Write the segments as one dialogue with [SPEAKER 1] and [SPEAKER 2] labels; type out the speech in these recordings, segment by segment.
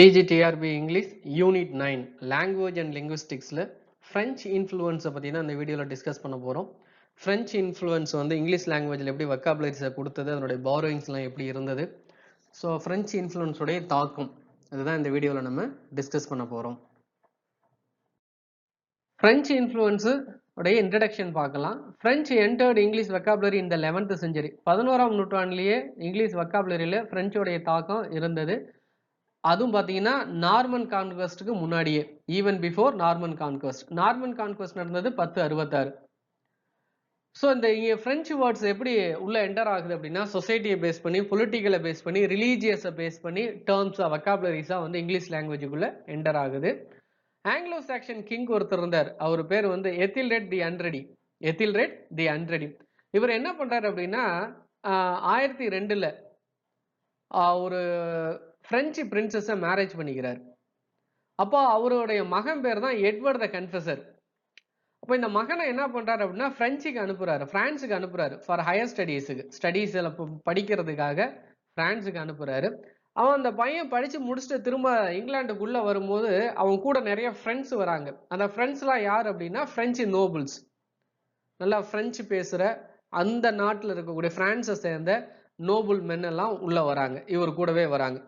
[SPEAKER 1] PGTRB English Unit 9 Language and Linguisticsல French influence பத்தி தான் இந்த வீடியோல டிஸ்கஸ் பண்ண போறோம். French influence வந்து இங்கிலீஷ் லாங்குவேஜ்ல எப்படி vocabularies கொடுத்தது, அதனுடைய borrowingsலாம் எப்படி இருந்தது. ஸோ French influence உடைய தாக்கம் அதுதான் இந்த வீடியோல நம்ம டிஸ்கஸ் பண்ண போறோம். French influence உடைய இன்ட்ரடக்ஷன் பார்க்கலாம். French entered English vocabulary in the 11th century. 11ஆம் நூற்றாண்டிலேயே இங்கிலீஷ் vocabularyல French உடைய தாக்கம் இருந்தது. அதுவும் பார்த்தீங்கன்னா நார்மன் கான்குவெஸ்ட்டுக்கு முன்னாடியே, even before Norman conquest. Norman conquest நடந்தது 1066. ஸோ இந்த ஃப்ரெஞ்சு வேர்ட்ஸ் எப்படி உள்ள என்டர் ஆகுது அப்படின்னா, சொசைட்டியை பேஸ் பண்ணி, பொலிட்டிக்கலை பேஸ் பண்ணி, ரிலீஜியஸை பேஸ் பண்ணி, டேர்ம்ஸாக வொக்காபுலரிஸாக வந்து இங்கிலீஷ் லாங்குவேஜுக்குள்ள என்டர் ஆகுது. ஆங்கிலோ சாக்சன் கிங் ஒருத்தர் இருந்தார், அவர் பேர் வந்து எத்தில்ரெட் தி அன்ரெடி. எத்தில்ரெட் தி அன்ரெடி இவர் என்ன பண்றாரு அப்படின்னா 1002ல் ஒரு பிரெஞ்சு பிரின்சஸை மேரேஜ் பண்ணிக்கிறார். அப்போ அவருடைய மகன் பேர் தான் எட்வர்ட் த கன்ஃபெசர். அப்போ இந்த மகனை என்ன பண்றாரு அப்படின்னா பிரெஞ்சுக்கு அனுப்புறாரு, பிரான்ஸுக்கு அனுப்புறாரு ஃபார் ஹையர் ஸ்டடீஸில் படிக்கிறதுக்காக பிரான்ஸுக்கு அனுப்புறாரு. அவன் அந்த பையன் படிச்சு முடிச்சுட்டு திரும்ப இங்கிலாந்துக்குள்ள வரும்போது அவன் கூட நிறைய ஃப்ரெண்ட்ஸ் வராங்க. அந்த ஃப்ரெண்ட்ஸ்லாம் யார் அப்படின்னா பிரெஞ்சு நோபல்ஸ், நல்லா பிரெஞ்சு பேசுற அந்த நாட்டில் இருக்கக்கூடிய பிரான்ஸை சேர்ந்த நோபல் மென் எல்லாம் உள்ள வராங்க, இவர் கூடவே வராங்க.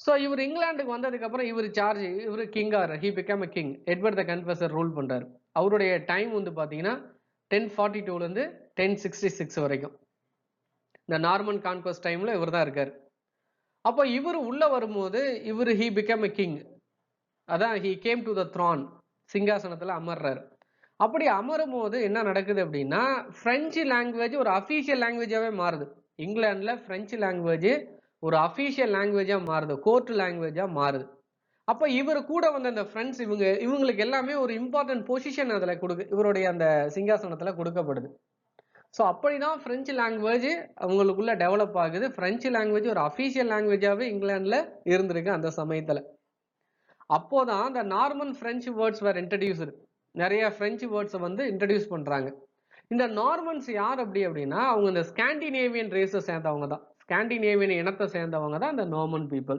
[SPEAKER 1] ஸோ இவர் இங்கிலாந்துக்கு வந்ததுக்கு அப்புறம் இவர் கிங்கார், he become a king. Edward the confessor rule பண்றாரு. அவருடைய டைம் வந்து பாத்தீங்கன்னா 1042லேருந்து 1066 வரைக்கும். இந்த நார்மன் கான்குவெஸ்ட் டைம்ல இவர் தான் இருக்காரு. அப்போ இவர் உள்ள வரும்போது இவர் ஹி பிகம் அ கிங், அதான் he came to the throne, சிங்காசனத்துல அமர்றாரு. அப்படி அமரும் போது என்ன நடக்குது அப்படின்னா பிரெஞ்சு லாங்குவேஜ் ஒரு அஃபீஷியல் லாங்குவேஜாவே மாறுது. இங்கிலாந்துல பிரெஞ்சு லாங்குவேஜ் ஒரு அஃபீஷியல் லாங்குவேஜா மாறுது, கோர்ட் லாங்குவேஜா மாறுது. அப்போ இவர் கூட வந்த இந்த ஃப்ரெண்ட்ஸ் இவங்களுக்கு எல்லாமே ஒரு இம்பார்ட்டன்ட் பொசிஷன் அதுல இவருடைய அந்த சிங்காசனத்துல கொடுக்கப்படுது. ஸோ அப்படிதான் பிரெஞ்சு லாங்குவேஜ் அவங்களுக்குள்ள டெவலப் ஆகுது. பிரெஞ்சு லாங்குவேஜ் ஒரு அஃபீஷியல் லாங்குவேஜாவே இங்கிலாந்துல இருந்திருக்கு அந்த சமயத்துல. அப்போதான் இந்த நார்மன் பிரெஞ்சு வேர்ட்ஸ் வேர் இன்ட்ரடியூஸ்டு. நிறைய பிரெஞ்சு வேர்ட்ஸை வந்து இன்ட்ரடியூஸ் பண்றாங்க. இந்த நார்மன்ஸ் யார் அப்படின்னா அவங்க இந்த ஸ்காண்டினேவியன் ரேஸை சேர்ந்தவங்க தான், ஸ்காண்டினேவியன் இனத்தை சேர்ந்தவங்க தான் இந்த நார்மன் பீப்புள்.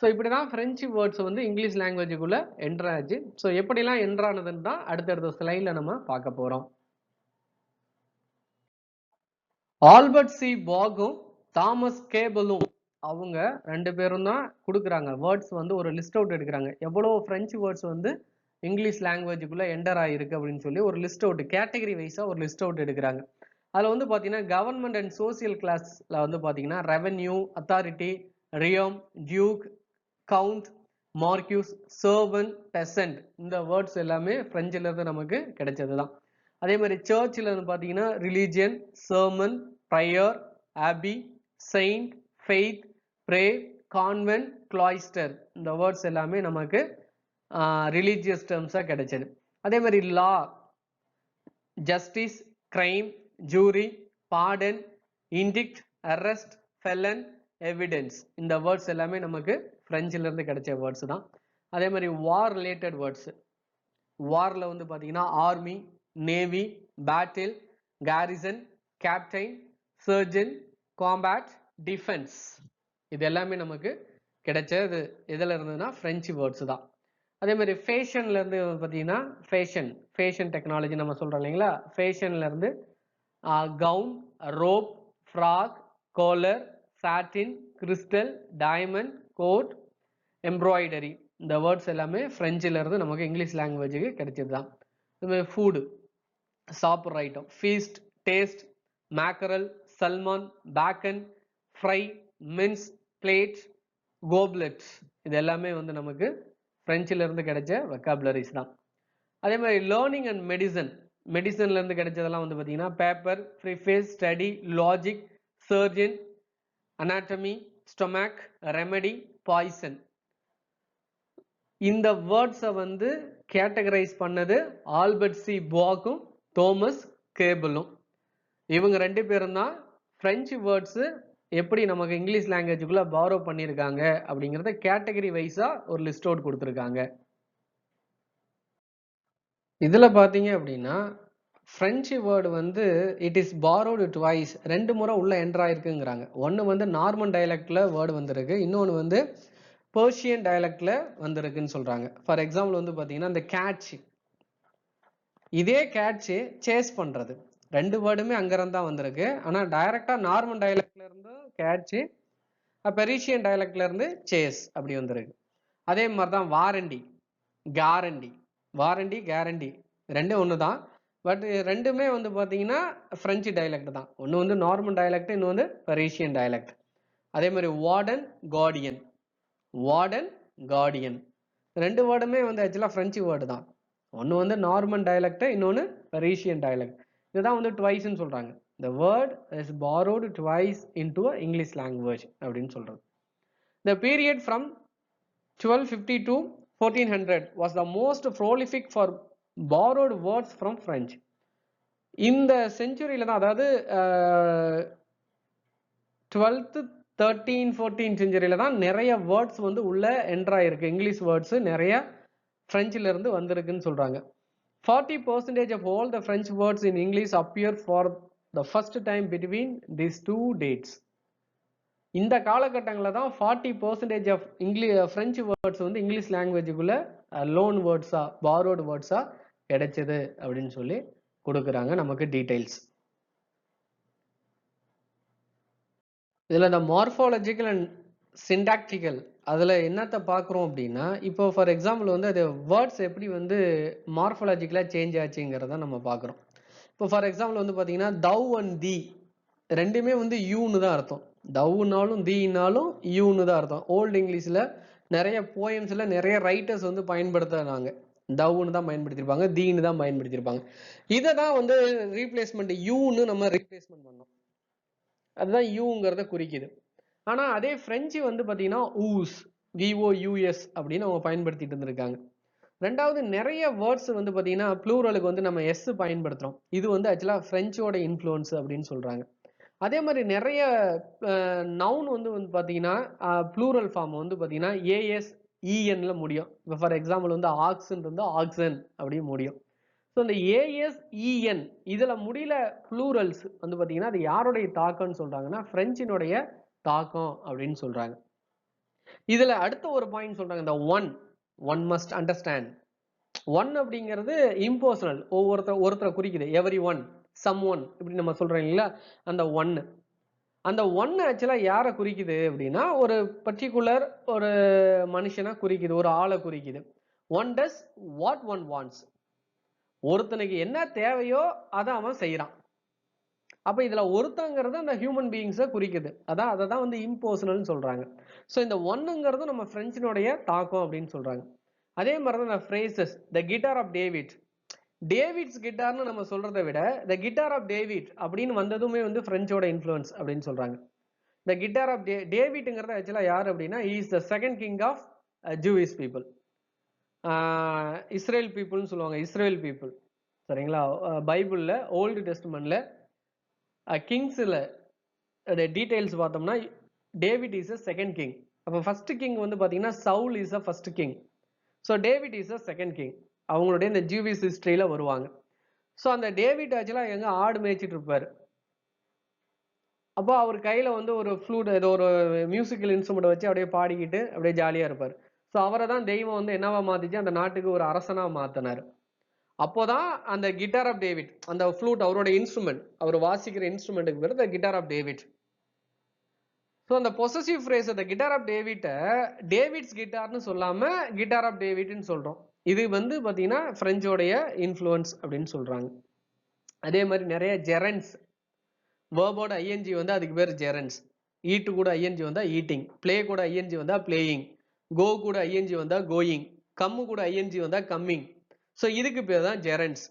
[SPEAKER 1] ஸோ இப்படிதான் பிரெஞ்சு வேர்ட்ஸ் வந்து இங்கிலீஷ் லாங்குவேஜுக்குள்ள என்டர் ஆச்சு. ஸோ எப்படிலாம் என்டர் ஆனதுன்னு தான் அடுத்தடுத்த ஸ்லைட்ல நம்ம பார்க்க போறோம். ஆல்பர்ட் சி பாகும் தாமஸ் கேபிளும் அவங்க ரெண்டு பேரும் தான் கொடுக்குறாங்க வேர்ட்ஸ் வந்து ஒரு லிஸ்ட் அவுட் எடுக்கிறாங்க. எவ்வளோ பிரெஞ்சு வேர்ட்ஸ் வந்து இங்கிலீஷ் லாங்குவேஜுக்குள்ள என்டர் ஆயிருக்கு அப்படின்னு சொல்லி ஒரு லிஸ்ட் அவுட், கேட்டகரி வைஸா ஒரு லிஸ்ட் அவுட் எடுக்கிறாங்க. அதுல வந்து பாத்தீங்கன்னா கவர்மெண்ட் அண்ட் சோசியல் கிளாஸ்ல வந்து பாத்தீங்கன்னா revenue, authority, realm, duke, count, marquis, servant, peasant, இந்த வேர்ட்ஸ் எல்லாமே பிரெஞ்சுல இருந்து நமக்கு கிடைச்சதுதான். அதே மாதிரி சர்ச்சில் இருந்து பாத்தீங்கன்னா religion, sermon, prayer, abbey, saint, faith, pray, convent, cloister, இந்த வேர்ட்ஸ் எல்லாமே நமக்கு ரிலீஜியஸ் டேர்ம்ஸாக கிடைச்சது. அதே மாதிரி law, justice, crime, jury, pardon, indict, arrest, felon, evidence, இந்த வேர்ட்ஸ் எல்லாமே நமக்கு பிரெஞ்சில இருந்து கிடைச்ச வேர்ட்ஸ் தான். அதே மாதிரி வார் ரிலேட்டட் வேர்ட்ஸ், வார்ல வந்து பாத்தீங்கன்னா army, navy, battle, garrison, captain, surgeon, combat, defence, இது எல்லாமே நமக்கு கிடைச்சது எதுல இருந்ததுன்னா பிரெஞ்சு வேர்ட்ஸ் தான். அதே மாதிரி ஃபேஷன்ல இருந்து பார்த்தீங்கன்னா ஃபேஷன் டெக்னாலஜி நம்ம சொல்றோம் இல்லைங்களா, ஃபேஷன்ல இருந்து கவுன், ரோப், ஃப்ராக், கோலர், சாட்டின், கிறிஸ்டல், டைமண்ட், கோட், எம்ப்ராய்டரி, இந்த வேர்ட்ஸ் எல்லாமே பிரெஞ்சில இருந்து நமக்கு இங்கிலீஷ் லாங்குவேஜுக்கு கிடைச்சது தான். இதுமாதிரி ஃபுட்டு, சாப்பிட்ற item, feast, taste, mackerel, salmon, bacon, fry, mince, plate, goblet, இது எல்லாமே வந்து நமக்கு பிரெஞ்சில இருந்து கிடைச்ச வெக்காபுலரிஸ் தான். அதே மாதிரி லேர்னிங் அண்ட் மெடிசன்ல இருந்து கிடைச்சதெல்லாம் வந்து பார்த்தீங்கன்னா paper, preface, study, logic, surgeon, anatomy, stomach, remedy, poison, இந்த வேர்ட்ஸை வந்து கேட்டகரைஸ் பண்ணது ஆல்பர்ட் சி பாகும் தோமஸ் கேபிளும். இவங்க ரெண்டு பேரும் தான் பிரெஞ்சு வேர்ட்ஸ் எப்படி நமக்கு இங்கிலீஷ் லாங்குவேஜுக்குள்ள பாரோ பண்ணியிருக்காங்க அப்படிங்கிறத கேட்டகரி வைஸா ஒரு லிஸ்ட் அவுட் கொடுத்துருக்காங்க. இதுல பாத்தீங்க அப்படின்னா பிரெஞ்சு வேர்டு வந்து இட் இஸ் பாரோடு ட்வைஸ், ரெண்டு முறை உள்ள என்டர் ஆயிருக்குங்கிறாங்க. ஒன்று வந்து நார்மன் டைலக்ட்ல வேர்டு வந்திருக்கு, இன்னொன்று வந்து பெர்ஷியன் டயலக்ட்ல வந்திருக்குன்னு சொல்றாங்க. ஃபார் எக்ஸாம்பிள் வந்து பாத்தீங்கன்னா இந்த கேட்ச், இதே கேட்ச் சேஸ் பண்றது, ரெண்டு வேர்டுமே அங்கிருந்து தான் வந்திருக்கு. ஆனா டைரக்டா நார்மன் டயலக்ட்ல இருந்து கேட்ச், பெர்ஷியன் டயலக்ட்ல இருந்து சேஸ் அப்படி வந்திருக்கு. அதே மாதிரி தான் வாரண்டி, கேரண்டி, வாரண்டி கேரண்டி ரெண்டும் ஒன்று தான். பட் ரெண்டுமே வந்து பார்த்தீங்கன்னா ஃப்ரெஞ்சு டைலக்ட் தான். ஒன்று வந்து நார்மன் டைலக்ட், இன்னும் வந்து பெர்ஷியன் டைலக்ட். அதே மாதிரி வார்டன் கார்டியன், வார்டன் கார்டியன் ரெண்டு வேர்டுமே வந்து ஆக்சுவலாக ஃப்ரெஞ்சு வேர்டு தான். ஒன்று வந்து நார்மன் டைலக்ட், இன்னொன்று பெர்ஷியன் டைலக்ட். இதுதான் வந்து ட்வைஸ்ன்னு சொல்கிறாங்க. the word is borrowed twice into a English language அப்படின்னு சொல்கிறது. the period from 1250 to 1400 was the most prolific for borrowed words from French. இந்த செஞ்சுரியில தான், அதாவது 12th 13 14 செஞ்சுரியில தான் நிறைய வேர்ட்ஸ் வந்து உள்ள என்டர் ஆயிருக்கு. இங்கிலீஷ் வேர்ட்ஸ் நிறைய பிரெஞ்சில இருந்து வந்திருக்குன்னு சொல்றாங்க. 40% of all the French words in English appear for the first time between these two dates. இந்த காலகட்டங்களில் தான் 40% ஆஃப் ஃப்ரெஞ்சு வேர்ட்ஸ் வந்து இங்கிலீஷ் லாங்குவேஜுக்குள்ள லோன் வேர்ட்ஸா, பாரோடு வேர்ட்ஸா கிடைச்சது அப்படின்னு சொல்லி கொடுக்குறாங்க நமக்கு டீடைல்ஸ். இதில் இந்த மார்ஃபாலஜிக்கல் அண்ட் சிண்டாக்டிக்கல் அதில் என்னத்தை பார்க்குறோம் அப்படின்னா, இப்போ ஃபார் எக்ஸாம்பிள் வந்து அது வேர்ட்ஸ் எப்படி வந்து மார்ஃபாலஜிக்கலாக சேஞ்ச் ஆச்சுங்கிறத நம்ம பார்க்குறோம். இப்போ ஃபார் எக்ஸாம்பிள் வந்து பார்த்தீங்கன்னா தவ் அண்ட் தி ரெண்டுமே வந்து யூன்னு தான் அர்த்தம். தவ்னாலும் தீனாலும் யூன்னு தான் அர்த்தம். ஓல்டு இங்கிலீஷில் நிறைய போயம்ஸில் நிறைய ரைட்டர்ஸ் வந்து பயன்படுத்துறாங்க, தவ்னு தான் பயன்படுத்தியிருப்பாங்க, தீன்னு தான் பயன்படுத்தியிருப்பாங்க. இதை தான் வந்து ரீப்ளேஸ்மெண்ட் யூன்னு நம்ம ரீப்ளேஸ்மெண்ட் பண்ணோம். அதுதான் யூங்கிறத குறிக்குது. ஆனா அதே பிரெஞ்சு வந்து பாத்தீங்கன்னா ஊஸ், விஓயூஎஸ் அப்படின்னு அவங்க பயன்படுத்திட்டு இருந்திருக்காங்க. ரெண்டாவது நிறைய வேர்ட்ஸ் வந்து பாத்தீங்கன்னா ப்ளூரலுக்கு வந்து நம்ம எஸ் பயன்படுத்துறோம். இது வந்து ஆக்சுவலா பிரெஞ்சோட இன்ஃப்ளூயன்ஸ் அப்படின்னு சொல்றாங்க. அதே மாதிரி நிறைய நவுன் வந்து பாத்தீங்கன்னா ப்ளூரல் ஃபார்ம் வந்து பாத்தீங்கன்னா ஏஎஸ் இஎன்ல முடியும். இப்போ ஃபார் எக்ஸாம்பிள் வந்து ஆக்ஸ்ன்னு இருந்தா ஆக்சன் அப்படின்னு முடியும். ஸோ இந்த ஏஎஸ்இஎன் இதுல முடியல ப்ளூரல்ஸ் வந்து பாத்தீங்கன்னா அது யாருடைய தாக்கம்னு சொல்றாங்கன்னா பிரெஞ்சினுடைய தாக்கம் அப்படின்னு சொல்றாங்க. இதுல அடுத்த ஒரு பாயிண்ட் சொல்றாங்க, இந்த ஒன் மஸ்ட் அண்டர்ஸ்டாண்ட். ஒன் அப்படிங்கிறது இம்போர்ஷனல், ஒருத்தரை குறிக்குது. எவரி ஒன், சம் ஒன் இப்படி நம்ம சொல்றோம் இல்லைங்களா, அந்த ஒன் ஆக்சுவலா யாரை குறிக்குது அப்படின்னா ஒரு பர்டிகுலர் ஒரு மனுஷனை குறிக்குது, ஒரு ஆளை குறிக்குது. One does what one wants. ஒருத்தனுக்கு என்ன தேவையோ அதை அவன் செய்யறான். அப்ப இதுல ஒருத்தங்கிறது அந்த ஹியூமன் பீயிங்ஸை குறிக்குது. அதை தான் வந்து இம்போர்ஷனல்னு சொல்றாங்க. ஸோ இந்த ஒன்னுங்கிறது நம்ம பிரெஞ்சினுடைய தாக்கம் அப்படின்னு சொல்றாங்க. அதே மாதிரி தான் phrases, the guitar of David, David's கிட்டார்னு நம்ம சொல்றதை விட த கிட்டார் ஆஃப் டேவிட் அப்படின்னு வந்ததுமே வந்து பிரெஞ்சோட இன்ஃப்ளூயன்ஸ் அப்படின்னு சொல்றாங்க. த கிட்டார் ஆஃப் டேவிட்ங்கிறது ஆக்சுவலா யார் அப்படின்னா is the second king of Jewish people. Israel பீப்புள்னு சொல்லுவாங்க, இஸ்ரேல் பீப்புள். சரிங்களா, பைபிள்ல ஓல்டு டெஸ்ட்மெண்ட்ல கிங்ஸ்ல டீடைல்ஸ் பார்த்தோம்னா David is a second king. அப்போ ஃபர்ஸ்ட் கிங் வந்து பார்த்தீங்கன்னா Saul is a first king. So David is a second king. அவங்களுடைய இந்த ஜூவிஷ் ஹிஸ்டரியில வருவாங்க. ஸோ அந்த டேவிட் ஆக்சுவலாக எங்க ஆடு மேய்ச்சிட்டு இருப்பாரு. அப்போ அவர் கையில வந்து ஒரு ஃப்ளூட், ஏதோ ஒரு மியூசிக்கல் இன்ஸ்ட்ருமெண்ட் வச்சு அப்படியே பாடிக்கிட்டு அப்படியே ஜாலியா இருப்பார். ஸோ அவரை தான் தெய்வம் வந்து என்னவா மாத்திச்சு, அந்த நாட்டுக்கு ஒரு அரசனா மாத்தினார். அப்போதான் அந்த கிட்டார் ஆஃப் டேவிட், அந்த ஃப்ளூட் அவரோட இன்ஸ்ட்ருமெண்ட், அவர் வாசிக்கிற இன்ஸ்ட்ருமெண்ட்டுக்கு பேர் the guitar of David. So அந்த possessive phrase the guitar of டேவிட்டை டேவிட்ஸ் கிட்டார்னு சொல்லாம கிட்டார் ஆஃப் டேவிட்னு சொல்றோம். இது வந்து பாத்தீங்கன்னா பிரெஞ்சோடைய இன்ஃப்ளூயன்ஸ் அப்படின்னு சொல்றாங்க. அதே மாதிரி நிறைய ஜெரன்ஸ், வேர்போட ஐஎன்ஜி வந்து அதுக்கு பேர் ஜெரன்ஸ். ஈட்டு கூட ஐஎன்ஜி வந்தா ஈட்டிங், பிளே கூட ஐஎன்ஜி வந்தா பிளேயிங், கோ கூட ஐஎன்ஜி வந்தா கோயிங், கம்மு கூட ஐஎன்ஜி வந்தா கம்மிங். ஸோ இதுக்கு பேர் தான் ஜெரன்ஸ்.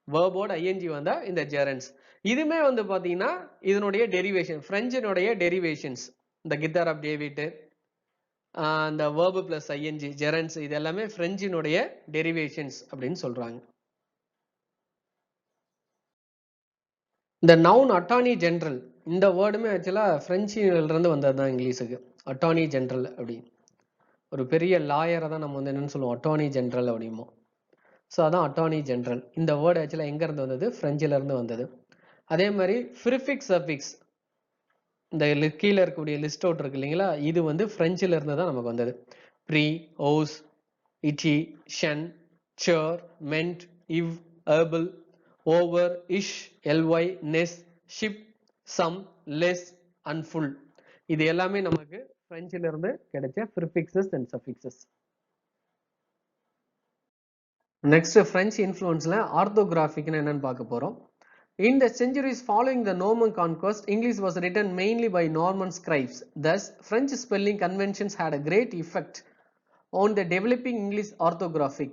[SPEAKER 1] வேர்போட ஐஎன்ஜி வந்தா இந்த ஜெரன்ஸ். இதுமே வந்து பாத்தீங்கன்னா இதனுடைய டெரிவேஷன், பிரெஞ்சினுடைய டெரிவேஷன்ஸ். இந்த கிட்டார் ஆஃப் டேவிட், இந்த வேர்பு பிளஸ் ஐஎன்ஜி ஜெரன்ஸ், இது எல்லாமே பிரெஞ்சினுடைய டெரிவேஷன்ஸ் அப்படின்னு சொல்றாங்க. இந்த நவுன் அட்டார்னி ஜெனரல், இந்த வேர்டுமே ஆக்சுவலா பிரெஞ்சில இருந்து வந்தது தான் இங்கிலீஷுக்கு. அட்டார்னி ஜெனரல் அப்படி ஒரு பெரிய லாயரை தான் நம்ம வந்து என்னன்னு சொல்லுவோம், அட்டார்னி ஜெனரல் அப்படிமோ. ஸோ அதான் அட்டார்னி ஜெனரல். இந்த வேர்டு ஆக்சுவலா எங்க இருந்து வந்தது, பிரெஞ்சில இருந்து வந்தது. அதே மாதிரி ப்ரிஃபிக்ஸ் சஃபிக்ஸ், இந்த கீழே இருக்கக்கூடிய லிஸ்ட் அவுட் இருக்கு இல்லைங்களா, இது வந்து பிரெஞ்சில இருந்து தான் நமக்கு வந்தது. pre, os, itchy, shen, chur, meant, if, able, over, ish, ly, ness, ship, some, less and full. இது எல்லாமே நமக்கு பிரெஞ்சில இருந்து கிடைச்ச prefixes and suffixes. Next French இன்ஃப்ளூயன்ஸ்ல ஆர்த்தோகிராஃபிக்னு என்னன்னு பார்க்க போறோம். In the centuries following the Norman conquest, English was written mainly by Norman scribes. Thus, French spelling conventions had a great effect on the developing English orthographic.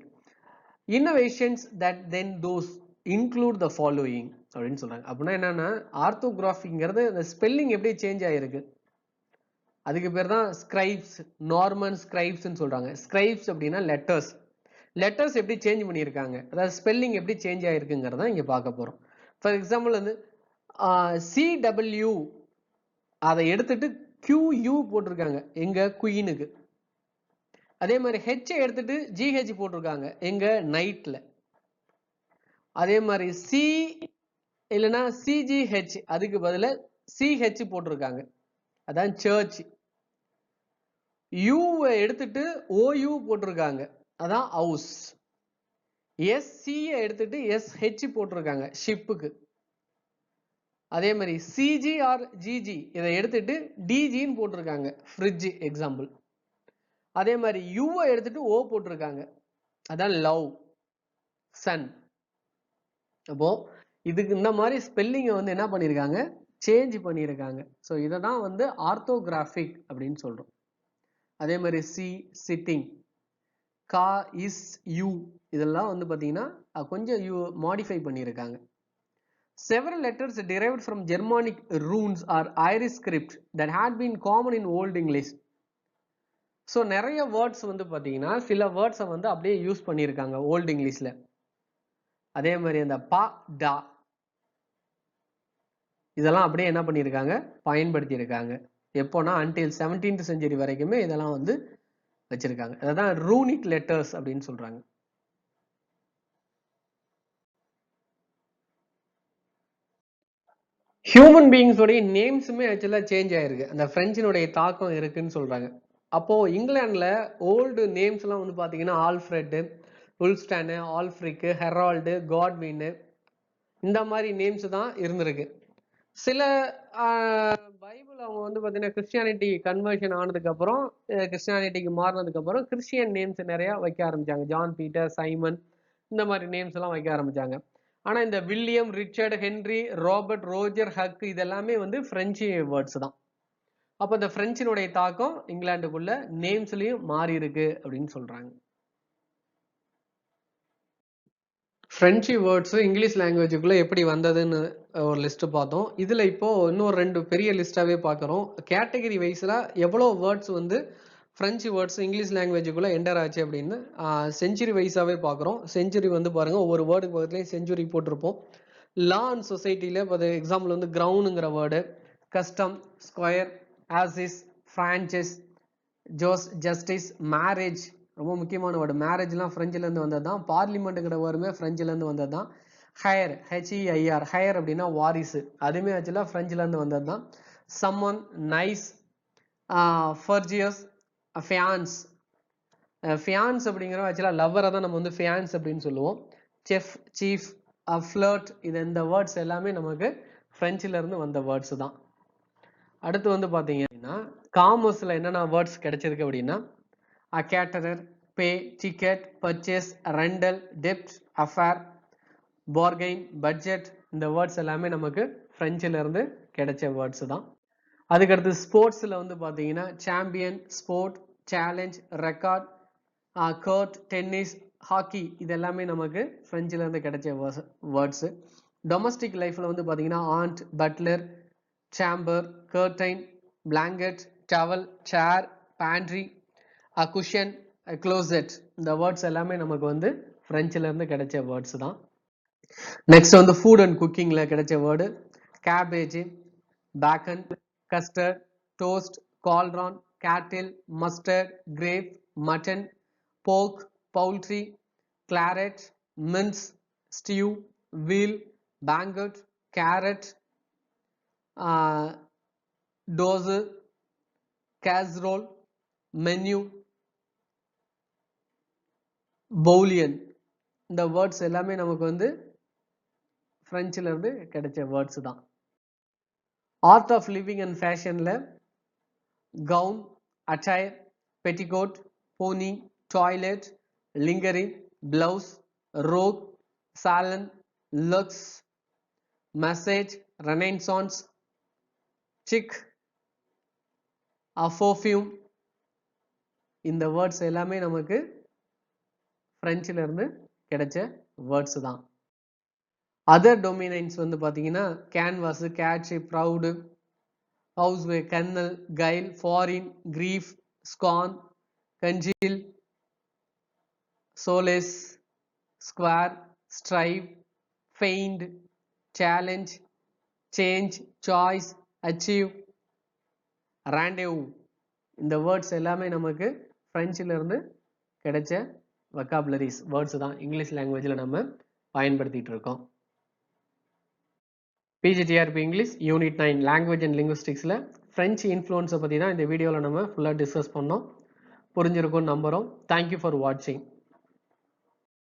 [SPEAKER 1] Innovations that then those include the following அப்படின்னு சொல்றாங்க. அப்படின்னா என்னன்னா ஆர்த்தோகிராஃபிங்கிறது அந்த spelling எப்படி change ஆயிருக்கு, அதுக்கு பேர் தான் ஸ்கிரைப்ஸ், நார்மன் ஸ்கிரைப்ஸ்ன்னு சொல்றாங்க. ஸ்கிரைப்ஸ் அப்படின்னா லெட்டர்ஸ், லெட்டர்ஸ் எப்படி சேஞ்ச் பண்ணியிருக்காங்க, அதாவது ஸ்பெல்லிங் எப்படி சேஞ்ச் ஆயிருக்குங்கிறத இங்க பார்க்க போறோம். ஃபார் எக்ஸாம்பிள் வந்து சிடபிள்யூ அதை எடுத்துட்டு QU போட்டிருக்காங்க எங்க குயினுக்கு. அதே மாதிரி ஹெச் எடுத்துட்டு GH போட்டிருக்காங்க எங்க நைட்ல. அதே மாதிரி சி இல்லைன்னா CGH அதுக்கு பதில CH போட்டிருக்காங்க, அதான் சர்ச். யூவை எடுத்துட்டு OU போட்டிருக்காங்க, அதான் ஹவுஸ். SC எடுத்துட்டு SH போட்டிருக்காங்க ஷிப்புக்கு. அதே மாதிரி CG ஆர் GG இதை எடுத்துட்டு DGன்னு போட்டிருக்காங்க ஃப்ரிட்ஜ் எக்ஸாம்பிள். அதே மாதிரி யூவை எடுத்துட்டு O போட்டிருக்காங்க, அதான் லவ், சன். அப்போ இதுக்கு இந்த மாதிரி ஸ்பெல்லிங்கை வந்து என்ன பண்ணியிருக்காங்க, சேஞ்ச் பண்ணியிருக்காங்க. ஸோ இதை தான் வந்து ஆர்த்தோகிராஃபிக் அப்படின்னு சொல்றோம். அதே மாதிரி சி, சிட்டிங், கா, இஸ், யூ இதெல்லாம் வந்து பார்த்தீங்கன்னா கொஞ்சம் மாடிஃபை பண்ணியிருக்காங்க. Several letters derived from Germanic runes or Irish script that had been common in Old English. So நிறைய வேர்ட்ஸ் வந்து பார்த்தீங்கன்னா சில வேர்ட்ஸை வந்து அப்படியே யூஸ் பண்ணியிருக்காங்க ஓல்டு இங்கிலீஷில். அதே மாதிரி அந்த பா, டா இதெல்லாம் அப்படியே என்ன பண்ணியிருக்காங்க, பயன்படுத்தியிருக்காங்க. எப்போனா அன்டில் 17th century வரைக்குமே இதெல்லாம் வந்து வச்சிருக்காங்க. அதான் ரூனிக் லெட்டர்ஸ் அப்படின்னு சொல்றாங்க. ஹியூமன் பீயிங்ஸோடைய நேம்ஸுமே ஆக்சுவலாக சேஞ்ச் ஆயிருக்கு, அந்த பிரெஞ்சினுடைய தாக்கம் இருக்குன்னு சொல்றாங்க. அப்போ இங்கிலாந்துல ஓல்டு நேம்ஸ்லாம் வந்து பார்த்தீங்கன்னா ஆல்ஃப்ரெட்டு, உல்ஸ்டானு, ஆல்ஃப்ரிக்கு, ஹெரால்டு, காட்வின் இந்த மாதிரி நேம்ஸ் தான் இருந்திருக்கு. சில பைபிள் அவங்க வந்து பார்த்தீங்கன்னா கிறிஸ்டியானிட்டி கன்வர்ஷன் ஆனதுக்கு அப்புறம், கிறிஸ்டியானிட்டிக்கு மாறினதுக்கு அப்புறம் கிறிஸ்டியன் நேம்ஸ் நிறைய வைக்க ஆரம்பிச்சாங்க. ஜான், பீட்டர், சைமன் இந்த மாதிரி நேம்ஸ் எல்லாம் வைக்க ஆரம்பிச்சாங்க. ஆனா இந்த William, Richard, Henry, Robert, Roger, Hugh இதெல்லாமே வந்து பிரெஞ்சு வேர்ட்ஸ் தான். அப்போ இந்த பிரெஞ்சினுடைய தாக்கம் இங்கிலாந்துக்குள்ள நேம்ஸ்லயும் மாறி இருக்கு அப்படின்னு சொல்றாங்க. பிரெஞ்சு வேர்ட்ஸ் இங்கிலீஷ் லாங்குவேஜுக்குள்ள எப்படி வந்ததுன்னு ஒரு லிஸ்ட் பார்த்தோம். இதுல இப்போ இன்னொரு 2 பெரிய லிஸ்டாவே பார்க்குறோம். கேட்டகரி வைஸ்ல எவ்வளோ வேர்ட்ஸ் வந்து பிரெஞ்சு வேர்ட்ஸ் இங்கிலீஷ் லாங்குவேஜுக்குள்ள என்டர் ஆச்சு அப்படின்னு செஞ்சுரி வைஸாவே பார்க்குறோம். செஞ்சுரி வந்து பாருங்க, ஒவ்வொரு வேர்டுக்கு பக்கத்துலேயும் செஞ்சுரி போட்டிருப்போம். லா அண்ட் சொசைட்டியில் இப்போ எக்ஸாம்பிள் வந்து கிரவுண்டுங்கிற வேர்டு, கஸ்டம், ஸ்கொயர், ஆசிஸ், பிரான்சஸ், ஜஸ்டிஸ், மேரேஜ் ரொம்ப முக்கியமான வேர்டு. மேரேஜ்லாம் ஃப்ரெஞ்சிலேருந்து வந்தது தான். பார்லிமெண்ட்டுங்கிற வேர்டுமே ஃப்ரெஞ்சிலேருந்து வந்தது தான். ஹயர், HEIR, ஹயர் அப்படின்னா வாரிசு, அதுவுமே ஆக்சுவலாக ஃப்ரெஞ்சிலேருந்து வந்தது தான். சம்மன், நைஸ், ஃபர்ஜியஸ், ஃபியான்ஸ். ஃபியான்ஸ் அப்படிங்கிற ஆக்சுவலாக லவ்வரை தான் நம்ம வந்து ஃபியான்ஸ் அப்படின்னு சொல்லுவோம். செஃப், சீஃப், ஃப்ளர்ட் இது இந்த வேர்ட்ஸ் எல்லாமே நமக்கு ஃப்ரெஞ்சிலேருந்து வந்த வேர்ட்ஸ் தான். அடுத்து வந்து பார்த்தீங்க அப்படின்னா காமர்ஸில் என்னென்ன வேர்ட்ஸ் கிடைச்சிருக்கு அப்படின்னா கேட்டரர், பே, டிக்கெட், பர்ச்சேஸ், ரெண்டல், டெப்ட், அஃபேர், பார்கெயின், பட்ஜெட் இந்த வேர்ட்ஸ் எல்லாமே நமக்கு பிரெஞ்சில இருந்து கிடைச்ச வேர்ட்ஸ் தான். அதுக்கடுத்து ஸ்போர்ட்ஸில் வந்து பார்த்தீங்கன்னா champion, sport, challenge, record, court, tennis, hockey இது எல்லாமே நமக்கு பிரெஞ்சில இருந்து கிடைச்ச வேர்ட்ஸு. டொமஸ்டிக் லைஃப்பில் வந்து பார்த்தீங்கன்னா aunt, butler, chamber, curtain, blanket, towel, chair, pantry, cushion, closet இந்த வேர்ட்ஸ் எல்லாமே நமக்கு வந்து பிரெஞ்சில இருந்து கிடைச்ச வேர்ட்ஸ் தான். நெக்ஸ்ட் வந்து ஃபுட் அண்ட் குக்கிங்ல கிடைச்ச word cabbage, bacon, custard, toast, cauldron, cattle, mustard, grape, mutton, pork, poultry, claret, mince, stew, veal, banquet, carrot, டோசு, கேஸ்ரோல், மென்யூ, பவுலியன். இந்த வேர்ட்ஸ் எல்லாமே நமக்கு வந்து பிரெஞ்சில் இருந்து கிடைச்ச வேர்ட்ஸ் தான். ஆர்ட் ஆஃப் லிவிங் அண்ட் ஃபேஷனில் கவுன், அட்டையர், பெட்டிகோட், போனி, toilet, lingerie, blouse, rouge, salon, luxe, massage, renaissance, chic, perfume, இந்த வேர்ட்ஸ் எல்லாமே நமக்கு பிரெஞ்சில் இருந்து கிடைச்ச வேர்ட்ஸ் தான். அதர் டொமினைன்ஸ் வந்து பார்த்தீங்கன்னா கேன்வாஸ், கேட்ச், ப்ரௌடு, ஹவுஸ்வே, கன்னல், கைல், foreign, grief, scan, council, solace, square, strive, faint, challenge, change, choice, achieve, rendezvous, இந்த வேர்ட்ஸ் எல்லாமே நமக்கு பிரெஞ்சில் இருந்து கிடைச்ச வெக்காபுலரிஸ் வேர்ட்ஸ் தான் இங்கிலீஷ் லாங்குவேஜில் நம்ம பயன்படுத்திட்டு இருக்கோம். PGTRB English unit 9 language and லிங்குவிஸ்டிக்ஸில் ஃப்ரெஞ்சு இன்ஃப்ளூயன்ஸை பற்றி தான் இந்த வீடியோவில் நம்ம ஃபுல்லாக டிஸ்கஸ் பண்ணோம். புரிஞ்சிருக்கும்னு நம்புகிறோம். தேங்க்யூ ஃபார் வாட்சிங்.